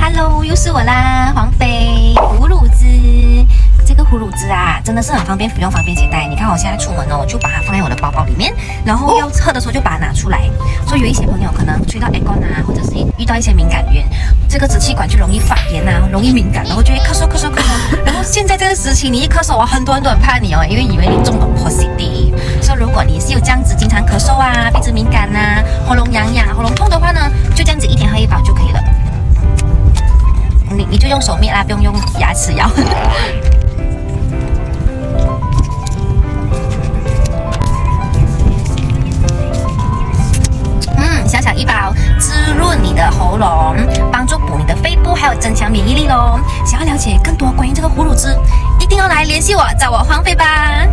Hello，又是我啦，黄飞葫芦汁。这个葫芦汁啊，真的是很方便服用，方便携带。你看我现在出门哦，就把它放在我的包包里面，然后要喝的时候就把它拿出来。所以有一些朋友可能吹到 aircon 啊，或者是遇到一些敏感源，这个支气管就容易发炎啊，容易敏感，然后就会咳嗽。然后现在这个时期，你一咳嗽啊，很多人都很怕你哦，因为以为你中了 positive。所以如果你是有这样子经常咳嗽啊、鼻子敏感啊、喉咙痒痒、喉咙痛的话呢，就这样子一天喝一包就可以了。你就用手灭啦，不用用牙齿咬。小小一包，滋润你的喉咙，帮助补你的肺部，还有增强免疫力咯。想要了解更多关于这个葫芦汁，一定要来联系我，找我黄飞吧。